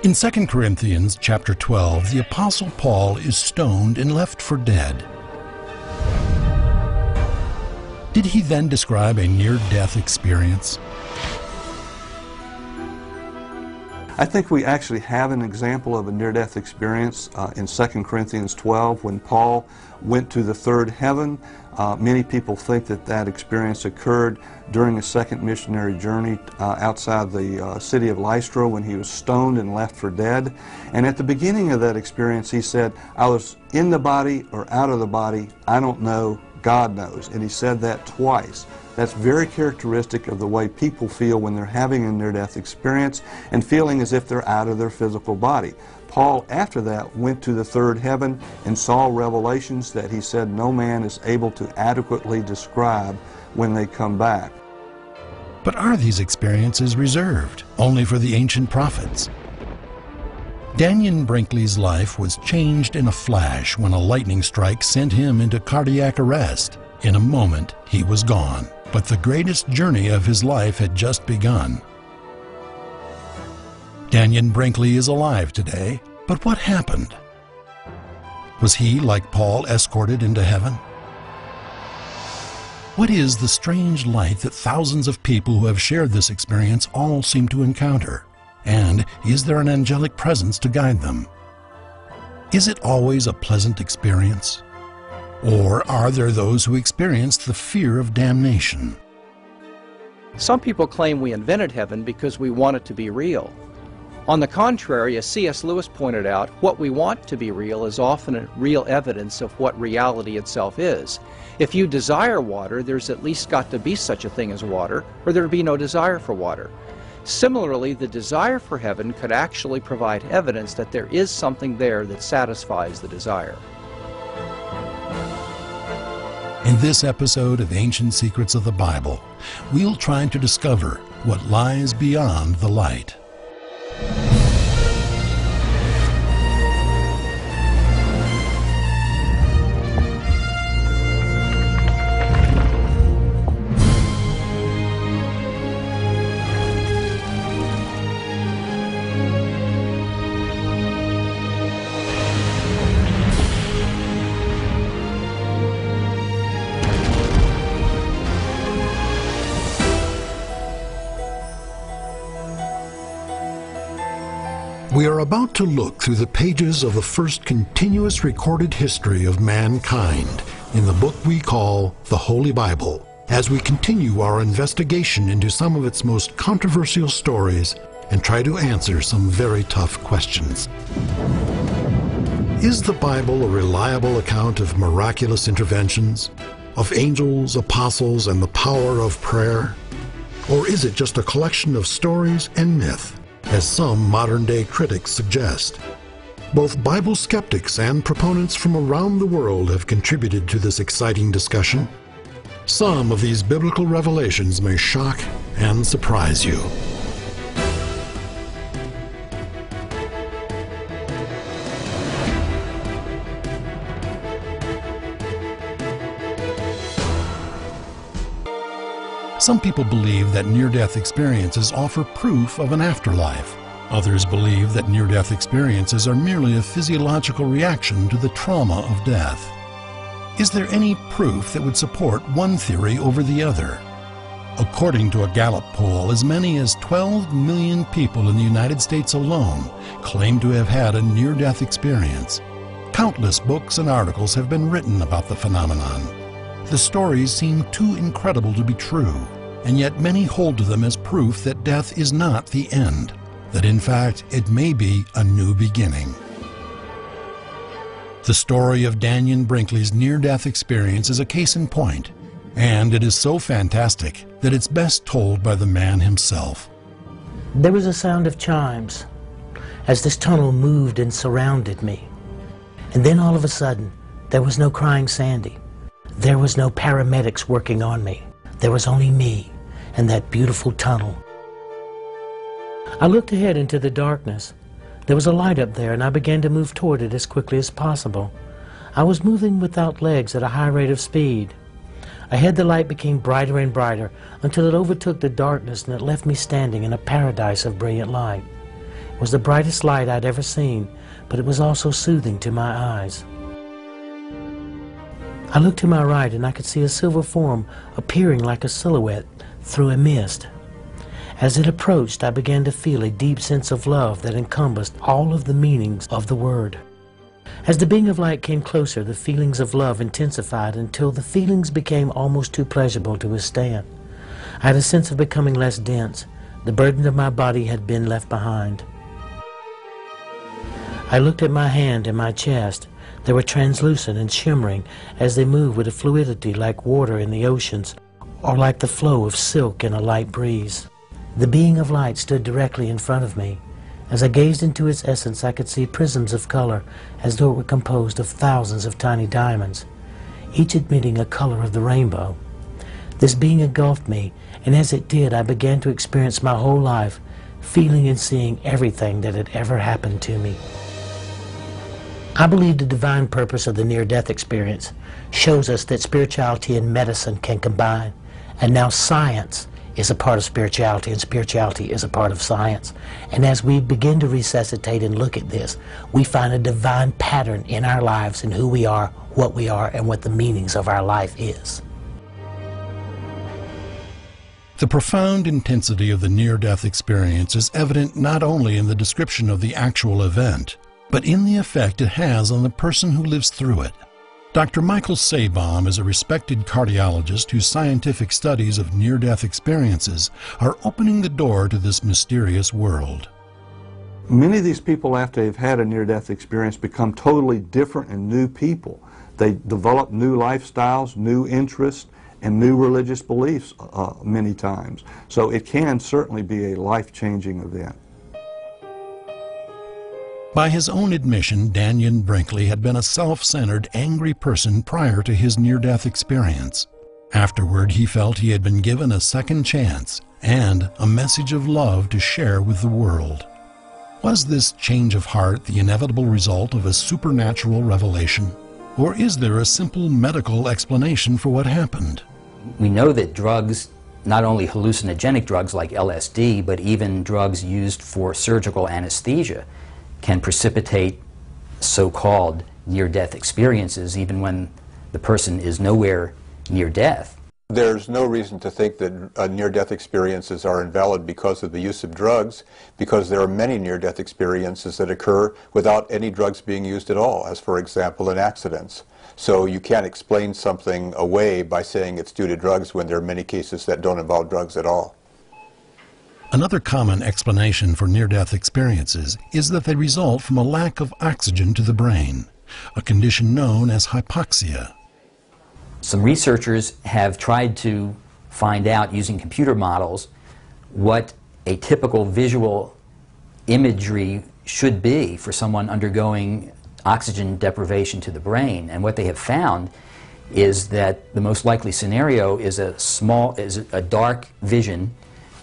In 2 Corinthians chapter 12, the Apostle Paul is stoned and left for dead. Did he then describe a near-death experience? I think we actually have an example of a near-death experience in 2 Corinthians 12 when Paul went to the third heaven. Many people think that that experience occurred during a second missionary journey outside the city of Lystra when he was stoned and left for dead. And at the beginning of that experience he said, "I was in the body or out of the body, I don't know, God knows." And he said that twice. That's very characteristic of the way people feel when they're having a near-death experience and feeling as if they're out of their physical body. Paul, after that, went to the third heaven and saw revelations that he said no man is able to adequately describe when they come back. But are these experiences reserved only for the ancient prophets? Daniel Brinkley's life was changed in a flash when a lightning strike sent him into cardiac arrest. In a moment, he was gone. But the greatest journey of his life had just begun. Daniel Brinkley is alive today, but what happened? Was he, like Paul, escorted into heaven? What is the strange light that thousands of people who have shared this experience all seem to encounter? And is there an angelic presence to guide them? Is it always a pleasant experience? Or are there those who experience the fear of damnation? Some people claim we invented heaven because we want it to be real. On the contrary, as C.S. Lewis pointed out, what we want to be real is often real evidence of what reality itself is. If you desire water, there's at least got to be such a thing as water, or there'd be no desire for water. Similarly, the desire for heaven could actually provide evidence that there is something there that satisfies the desire. In this episode of Ancient Secrets of the Bible, we'll try to discover what lies beyond the light. We are about to look through the pages of the first continuous recorded history of mankind in the book we call the Holy Bible, as we continue our investigation into some of its most controversial stories and try to answer some very tough questions. Is the Bible a reliable account of miraculous interventions, of angels, apostles, and the power of prayer? Or is it just a collection of stories and myth, as some modern-day critics suggest? Both Bible skeptics and proponents from around the world have contributed to this exciting discussion. Some of these biblical revelations may shock and surprise you. Some people believe that near-death experiences offer proof of an afterlife. Others believe that near-death experiences are merely a physiological reaction to the trauma of death. Is there any proof that would support one theory over the other? According to a Gallup poll, as many as 12 million people in the United States alone claim to have had a near-death experience. Countless books and articles have been written about the phenomenon. The stories seem too incredible to be true, and yet many hold to them as proof that death is not the end, that in fact it may be a new beginning. The story of Daniel Brinkley's near-death experience is a case in point, and it is so fantastic that it's best told by the man himself. There was a sound of chimes as this tunnel moved and surrounded me. And then all of a sudden, there was no crying Sandy. There was no paramedics working on me. There was only me and that beautiful tunnel. I looked ahead into the darkness. There was a light up there, and I began to move toward it as quickly as possible. I was moving without legs at a high rate of speed. Ahead, the light became brighter and brighter until it overtook the darkness, and it left me standing in a paradise of brilliant light. was the brightest light I'd ever seen, but it was also soothing to my eyes. I looked to my right and I could see a silver form appearing like a silhouette through a mist. As it approached, I began to feel a deep sense of love that encompassed all of the meanings of the word. As the being of light came closer, the feelings of love intensified until the feelings became almost too pleasurable to withstand. I had a sense of becoming less dense. The burden of my body had been left behind. I looked at my hand and my chest. They were translucent and shimmering as they moved with a fluidity like water in the oceans or like the flow of silk in a light breeze. The being of light stood directly in front of me. As I gazed into its essence, I could see prisms of color as though it were composed of thousands of tiny diamonds, each emitting a color of the rainbow. This being engulfed me, and as it did, I began to experience my whole life, feeling and seeing everything that had ever happened to me. I believe the divine purpose of the near-death experience shows us that spirituality and medicine can combine, and now science is a part of spirituality, and spirituality is a part of science. And as we begin to resuscitate and look at this, we find a divine pattern in our lives and who we are, and what the meanings of our life is. The profound intensity of the near-death experience is evident not only in the description of the actual event, but in the effect it has on the person who lives through it. Dr. Michael Sabom is a respected cardiologist whose scientific studies of near-death experiences are opening the door to this mysterious world. Many of these people, after they've had a near-death experience, become totally different and new people. They develop new lifestyles, new interests, and new religious beliefs many times. So it can certainly be a life-changing event. By his own admission, Dannion Brinkley had been a self-centered, angry person prior to his near-death experience. Afterward, he felt he had been given a second chance and a message of love to share with the world. Was this change of heart the inevitable result of a supernatural revelation? Or is there a simple medical explanation for what happened? We know that drugs, not only hallucinogenic drugs like LSD, but even drugs used for surgical anesthesia, can precipitate so-called near-death experiences even when the person is nowhere near death. There's no reason to think that near-death experiences are invalid because of the use of drugs, because there are many near-death experiences that occur without any drugs being used at all, as for example in accidents. So you can't explain something away by saying it's due to drugs when there are many cases that don't involve drugs at all. Another common explanation for near-death experiences is that they result from a lack of oxygen to the brain, a condition known as hypoxia. Some researchers have tried to find out, using computer models, what a typical visual imagery should be for someone undergoing oxygen deprivation to the brain. And what they have found is that the most likely scenario is a dark vision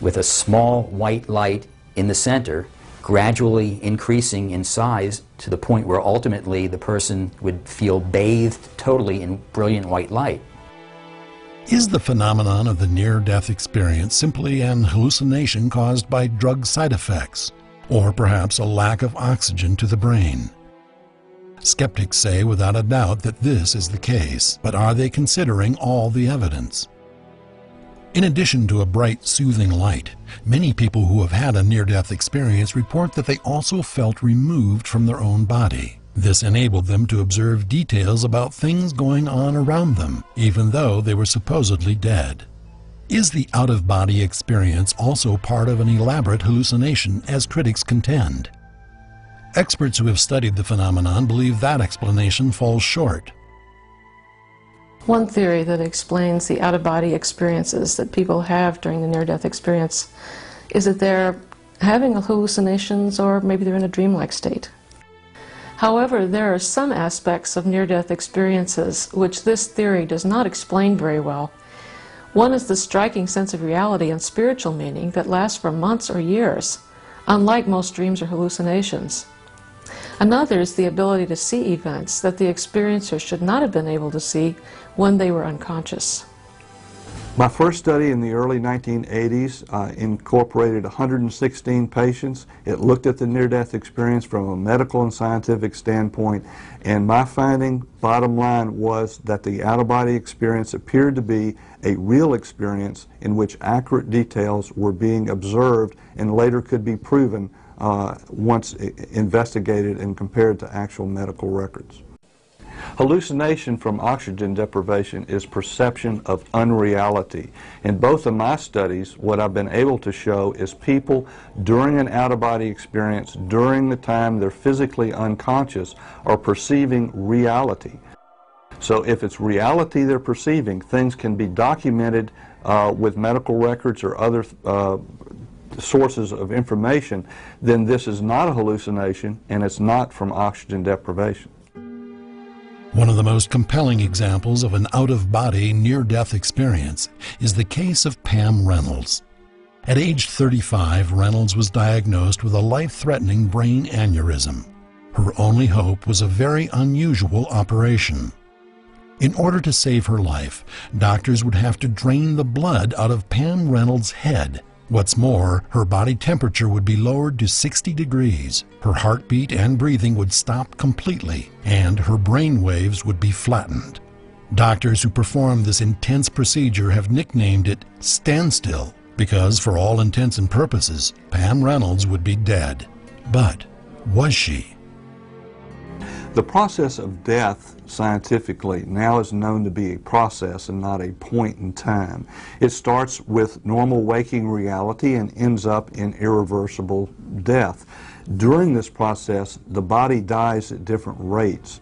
with a small white light in the center, gradually increasing in size to the point where ultimately the person would feel bathed totally in brilliant white light. Is the phenomenon of the near-death experience simply an hallucination caused by drug side effects, or perhaps a lack of oxygen to the brain? Skeptics say without a doubt that this is the case, but are they considering all the evidence? In addition to a bright, soothing light, many people who have had a near-death experience report that they also felt removed from their own body. This enabled them to observe details about things going on around them, even though they were supposedly dead. Is the out-of-body experience also part of an elaborate hallucination, as critics contend? Experts who have studied the phenomenon believe that explanation falls short. One theory that explains the out-of-body experiences that people have during the near-death experience is that they're having hallucinations, or maybe they're in a dreamlike state. However, there are some aspects of near-death experiences which this theory does not explain very well. One is the striking sense of reality and spiritual meaning that lasts for months or years, unlike most dreams or hallucinations. Another is the ability to see events that the experiencer should not have been able to see when they were unconscious. My first study in the early 1980s incorporated 116 patients. It looked at the near-death experience from a medical and scientific standpoint, and my finding, bottom line, was that the out-of-body experience appeared to be a real experience in which accurate details were being observed and later could be proven once investigated and compared to actual medical records. Hallucination from oxygen deprivation is perception of unreality. In both of my studies, what I've been able to show is people during an out-of-body experience, during the time they're physically unconscious, are perceiving reality. So if it's reality they're perceiving, things can be documented with medical records or other sources of information, then this is not a hallucination and it's not from oxygen deprivation. One of the most compelling examples of an out-of-body near-death experience is the case of Pam Reynolds. At age 35, Reynolds was diagnosed with a life-threatening brain aneurysm. Her only hope was a very unusual operation. In order to save her life, doctors would have to drain the blood out of Pam Reynolds' head. What's more, her body temperature would be lowered to 60 degrees, her heartbeat and breathing would stop completely, and her brain waves would be flattened. Doctors who performed this intense procedure have nicknamed it standstill, because for all intents and purposes, Pam Reynolds would be dead. But was she? The process of death, scientifically, now is known to be a process and not a point in time. It starts with normal waking reality and ends up in irreversible death. During this process, the body dies at different rates.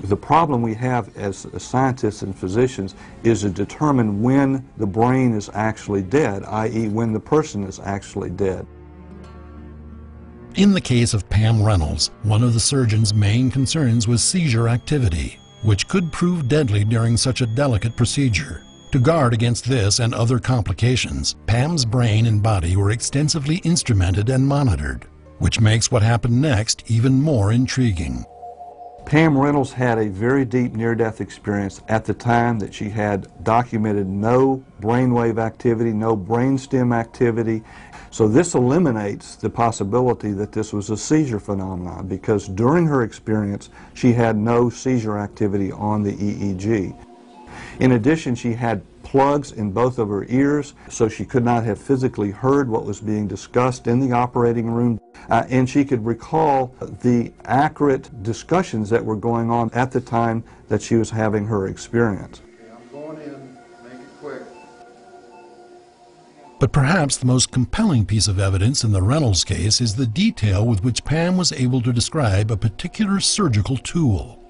The problem we have as scientists and physicians is to determine when the brain is actually dead, i.e. when the person is actually dead. In the case of Pam Reynolds, one of the surgeon's main concerns was seizure activity, which could prove deadly during such a delicate procedure. To guard against this and other complications, Pam's brain and body were extensively instrumented and monitored, which makes what happened next even more intriguing. Pam Reynolds had a very deep near-death experience at the time that she had documented no brainwave activity, no brainstem activity. So this eliminates the possibility that this was a seizure phenomenon, because during her experience she had no seizure activity on the EEG. In addition, she had plugs in both of her ears, so she could not have physically heard what was being discussed in the operating room, and she could recall the accurate discussions that were going on at the time that she was having her experience. Okay, I'm going in. Make it quick. But perhaps the most compelling piece of evidence in the Reynolds case is the detail with which Pam was able to describe a particular surgical tool.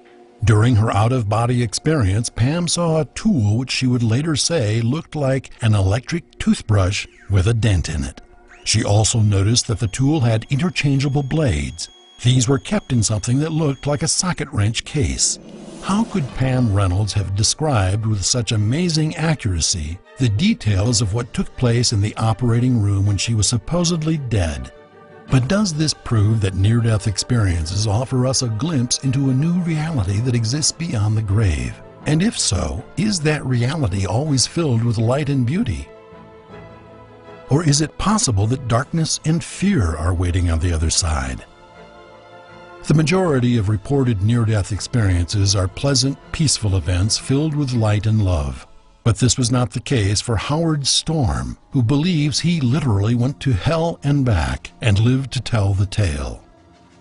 During her out-of-body experience, Pam saw a tool which she would later say looked like an electric toothbrush with a dent in it. She also noticed that the tool had interchangeable blades. These were kept in something that looked like a socket wrench case. How could Pam Reynolds have described with such amazing accuracy the details of what took place in the operating room when she was supposedly dead? But does this prove that near-death experiences offer us a glimpse into a new reality that exists beyond the grave? And if so, is that reality always filled with light and beauty? Or is it possible that darkness and fear are waiting on the other side? The majority of reported near-death experiences are pleasant, peaceful events filled with light and love. But this was not the case for Howard Storm, who believes he literally went to hell and back and lived to tell the tale.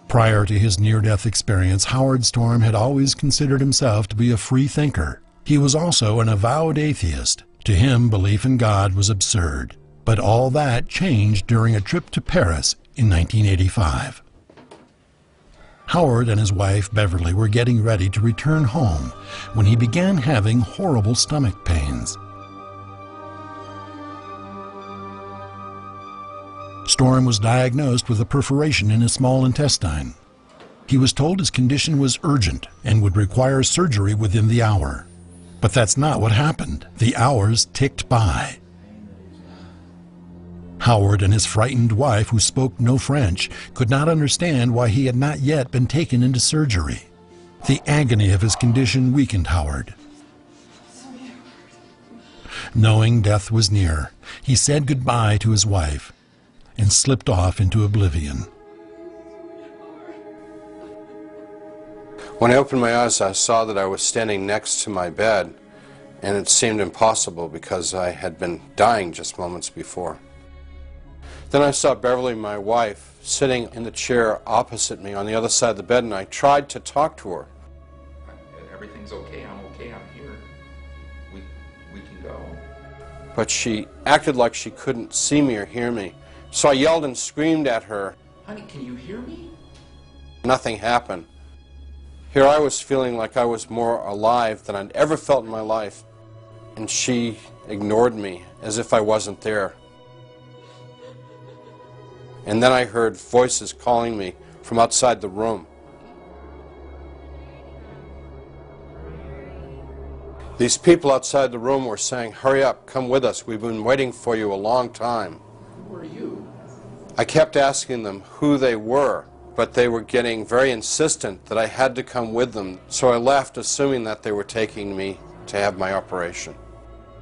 Prior to his near-death experience, Howard Storm had always considered himself to be a free thinker. He was also an avowed atheist. To him, belief in God was absurd. But all that changed during a trip to Paris in 1985. Howard and his wife, Beverly, were getting ready to return home when he began having horrible stomach pains. Storm was diagnosed with a perforation in his small intestine. He was told his condition was urgent and would require surgery within the hour. But that's not what happened. The hours ticked by. Howard and his frightened wife, who spoke no French, could not understand why he had not yet been taken into surgery. The agony of his condition weakened Howard. Knowing death was near, he said goodbye to his wife and slipped off into oblivion. When I opened my eyes, I saw that I was standing next to my bed, and it seemed impossible because I had been dying just moments before. Then I saw Beverly, my wife, sitting in the chair opposite me on the other side of the bed, and I tried to talk to her. Everything's okay, I'm here. We can go. But she acted like she couldn't see me or hear me. So I yelled and screamed at her. Honey, can you hear me? Nothing happened. Here I was feeling like I was more alive than I'd ever felt in my life, and she ignored me as if I wasn't there. And then I heard voices calling me from outside the room. These people outside the room were saying, "Hurry up, come with us, we've been waiting for you a long time." Who are you? I kept asking them who they were, but they were getting very insistent that I had to come with them, so I left assuming that they were taking me to have my operation.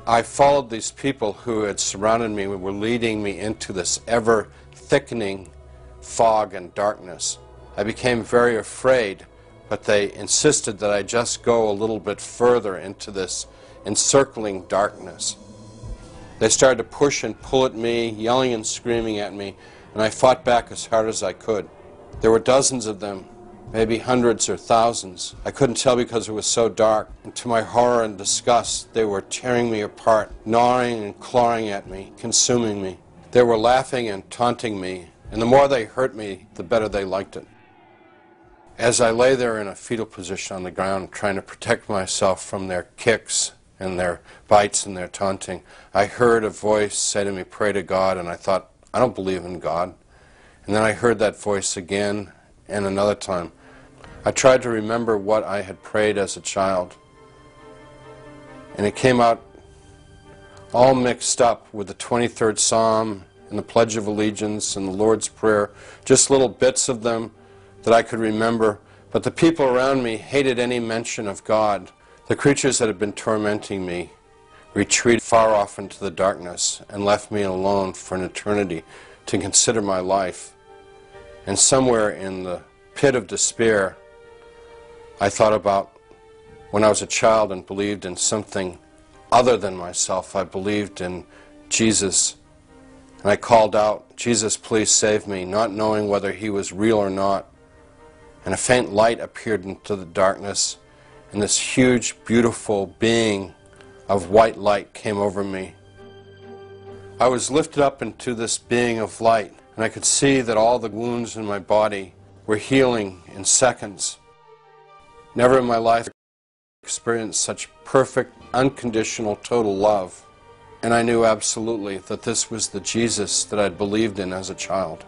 I followed these people who had surrounded me and were leading me into this ever-thickening fog and darkness. I became very afraid, but they insisted that I just go a little bit further into this encircling darkness. They started to push and pull at me, yelling and screaming at me, and I fought back as hard as I could. There were dozens of them, maybe hundreds or thousands. I couldn't tell because it was so dark, and to my horror and disgust, they were tearing me apart, gnawing and clawing at me, consuming me. They were laughing and taunting me, and the more they hurt me, the better they liked it. As I lay there in a fetal position on the ground, trying to protect myself from their kicks and their bites and their taunting, I heard a voice say to me, "Pray to God," and I thought, I don't believe in God. And then I heard that voice again and another time. I tried to remember what I had prayed as a child, and it came out all mixed up with the 23rd Psalm and the Pledge of Allegiance and the Lord's Prayer, just little bits of them that I could remember. But the people around me hated any mention of God. The creatures that had been tormenting me retreated far off into the darkness and left me alone for an eternity to consider my life. And somewhere in the pit of despair, I thought about when I was a child and believed in something other than myself. I believed in Jesus. And I called out, "Jesus, please save me," not knowing whether he was real or not. And a faint light appeared into the darkness, and this huge, beautiful being of white light came over me. I was lifted up into this being of light, and I could see that all the wounds in my body were healing in seconds. Never in my life experienced such perfect, unconditional, total love. And I knew absolutely that this was the Jesus that I'd believed in as a child.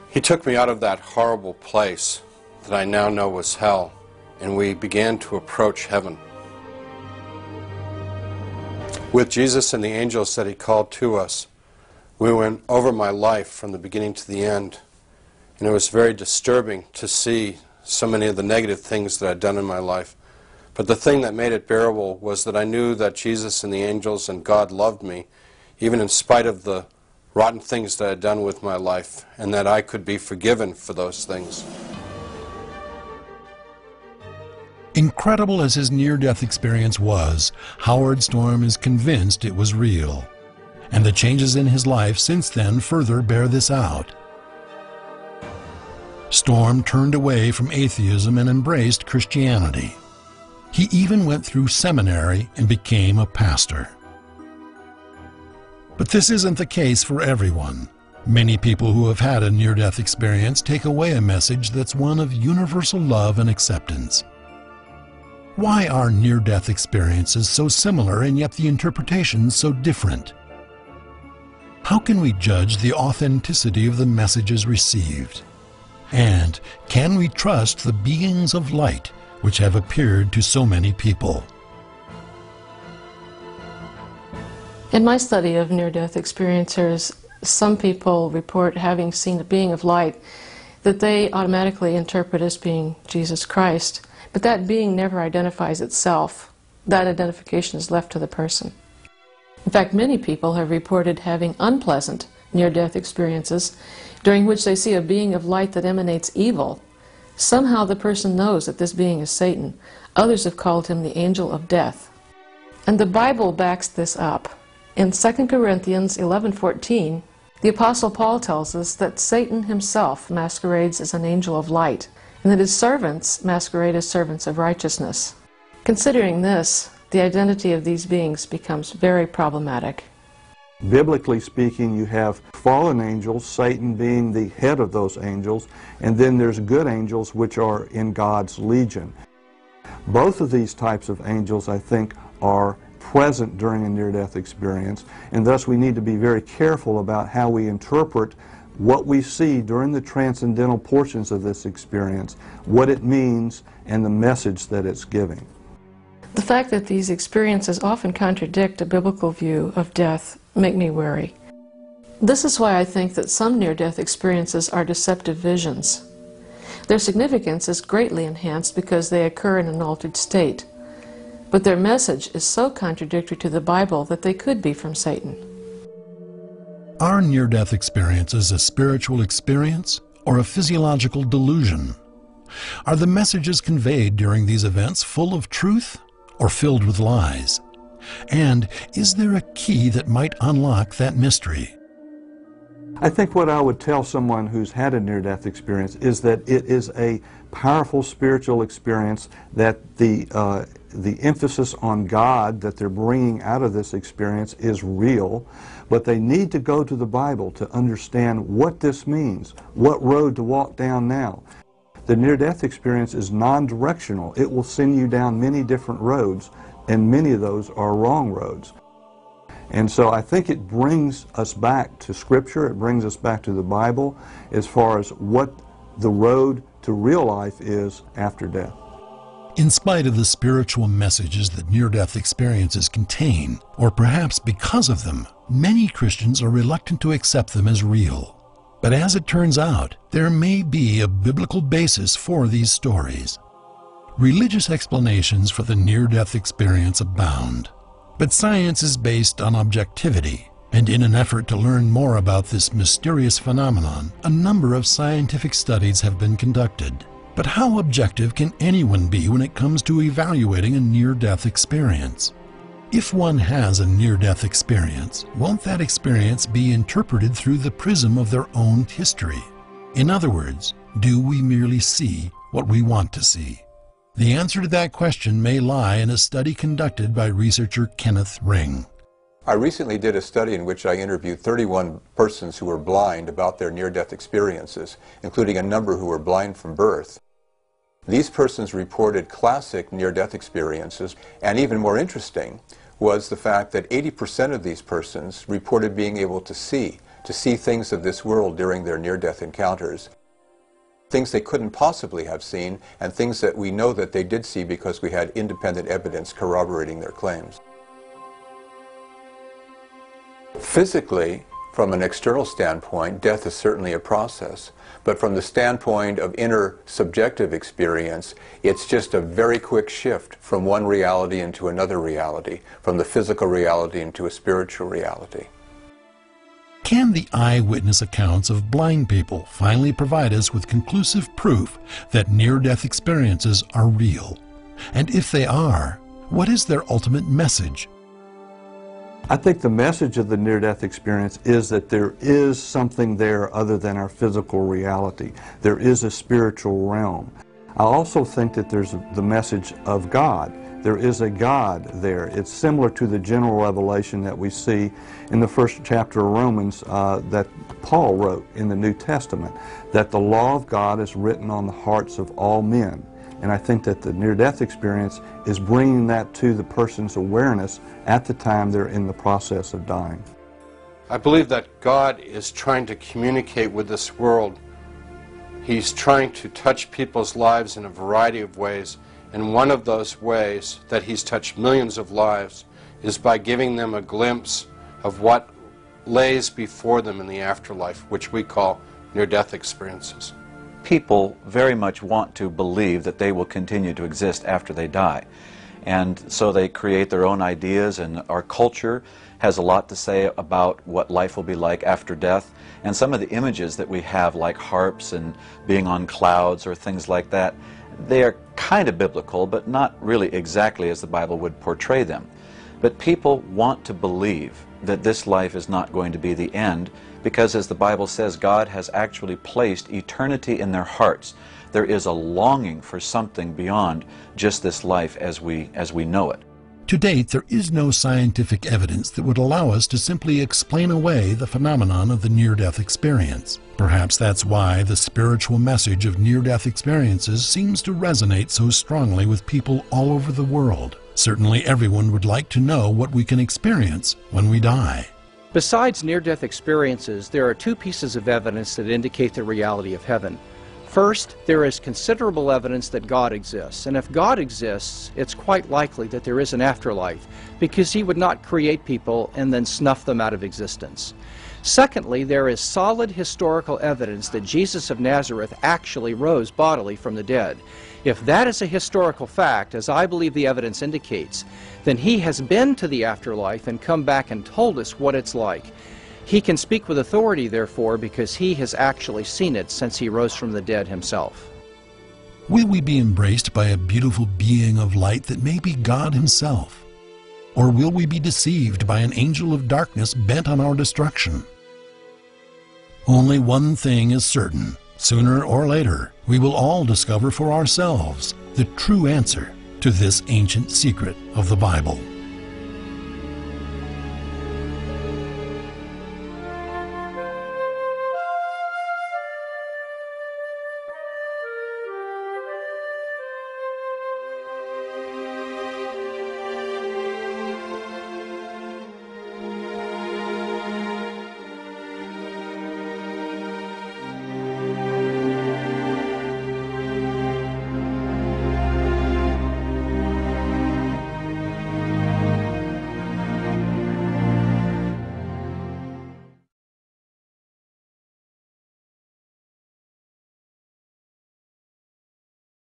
He took me out of that horrible place that I now know was hell, and we began to approach heaven. With Jesus and the angels that he called to us, we went over my life from the beginning to the end, and it was very disturbing to see so many of the negative things that I'd done in my life. But the thing that made it bearable was that I knew that Jesus and the angels and God loved me, even in spite of the rotten things that I had done with my life, and that I could be forgiven for those things. Incredible as his near-death experience was, Howard Storm is convinced it was real. And the changes in his life since then further bear this out. Storm turned away from atheism and embraced Christianity. He even went through seminary and became a pastor. But this isn't the case for everyone. Many people who have had a near-death experience take away a message that's one of universal love and acceptance. Why are near-death experiences so similar and yet the interpretations so different? How can we judge the authenticity of the messages received? And can we trust the beings of light which have appeared to so many people? In my study of near-death experiencers, some people report having seen a being of light that they automatically interpret as being Jesus Christ, but that being never identifies itself. That identification is left to the person. In fact, many people have reported having unpleasant near-death experiences during which they see a being of light that emanates evil. Somehow the person knows that this being is Satan. Others have called him the angel of death. And the Bible backs this up. In 2 Corinthians 11:14, the Apostle Paul tells us that Satan himself masquerades as an angel of light, and that his servants masquerade as servants of righteousness. Considering this, the identity of these beings becomes very problematic. Biblically speaking, you have fallen angels, Satan being the head of those angels, and then there's good angels which are in God's legion. Both of these types of angels, I think, are present during a near-death experience, and thus we need to be very careful about how we interpret what we see during the transcendental portions of this experience, what it means, and the message that it's giving. The fact that these experiences often contradict a biblical view of death make me wary. This is why I think that some near-death experiences are deceptive visions. Their significance is greatly enhanced because they occur in an altered state, but their message is so contradictory to the Bible that they could be from Satan. Are near-death experiences a spiritual experience or a physiological delusion? Are the messages conveyed during these events full of truth or filled with lies? And is there a key that might unlock that mystery? I think what I would tell someone who's had a near-death experience is that it is a powerful spiritual experience, that the emphasis on God that they're bringing out of this experience is real, but they need to go to the Bible to understand what this means, what road to walk down now. The near-death experience is non-directional. It will send you down many different roads, and many of those are wrong roads. And so I think it brings us back to Scripture, it brings us back to the Bible as far as what the road to real life is after death. In spite of the spiritual messages that near-death experiences contain, or perhaps because of them, many Christians are reluctant to accept them as real. But as it turns out, there may be a biblical basis for these stories. Religious explanations for the near-death experience abound, but science is based on objectivity, and in an effort to learn more about this mysterious phenomenon, a number of scientific studies have been conducted. But how objective can anyone be when it comes to evaluating a near-death experience? If one has a near-death experience, won't that experience be interpreted through the prism of their own history? In other words, do we merely see what we want to see? The answer to that question may lie in a study conducted by researcher Kenneth Ring. I recently did a study in which I interviewed 31 persons who were blind about their near-death experiences, including a number who were blind from birth. These persons reported classic near-death experiences, and even more interesting was the fact that 80% of these persons reported being able to see things of this world during their near-death encounters. Things they couldn't possibly have seen, and things that we know that they did see because we had independent evidence corroborating their claims. Physically, from an external standpoint, death is certainly a process. But from the standpoint of inner subjective experience, it's just a very quick shift from one reality into another reality, from the physical reality into a spiritual reality. Can the eyewitness accounts of blind people finally provide us with conclusive proof that near-death experiences are real? And if they are, what is their ultimate message? I think the message of the near-death experience is that there is something there other than our physical reality. There is a spiritual realm. I also think that there's the message of God. There is a God there. It's similar to the general revelation that we see in the first chapter of Romans that Paul wrote in the New Testament, that the law of God is written on the hearts of all men. And I think that the near-death experience is bringing that to the person's awareness at the time they're in the process of dying. I believe that God is trying to communicate with this world. He's trying to touch people's lives in a variety of ways, and one of those ways that He's touched millions of lives is by giving them a glimpse of what lays before them in the afterlife, which we call near-death experiences. People very much want to believe that they will continue to exist after they die. And so they create their own ideas, and our culture has a lot to say about what life will be like after death. And some of the images that we have, like harps and being on clouds or things like that, they are kind of biblical, but not really exactly as the Bible would portray them. But people want to believe that this life is not going to be the end, because as the Bible says, God has actually placed eternity in their hearts. There is a longing for something beyond just this life as we know it. To date, there is no scientific evidence that would allow us to simply explain away the phenomenon of the near-death experience. Perhaps that's why the spiritual message of near-death experiences seems to resonate so strongly with people all over the world. Certainly everyone would like to know what we can experience when we die. Besides near-death experiences, there are two pieces of evidence that indicate the reality of heaven. First, there is considerable evidence that God exists, and if God exists, it's quite likely that there is an afterlife, because He would not create people and then snuff them out of existence. Secondly, there is solid historical evidence that Jesus of Nazareth actually rose bodily from the dead. If that is a historical fact, as I believe the evidence indicates, then He has been to the afterlife and come back and told us what it's like. He can speak with authority, therefore, because He has actually seen it since He rose from the dead Himself. Will we be embraced by a beautiful being of light that may be God Himself? Or will we be deceived by an angel of darkness bent on our destruction? Only one thing is certain. Sooner or later, we will all discover for ourselves the true answer to this ancient secret of the Bible.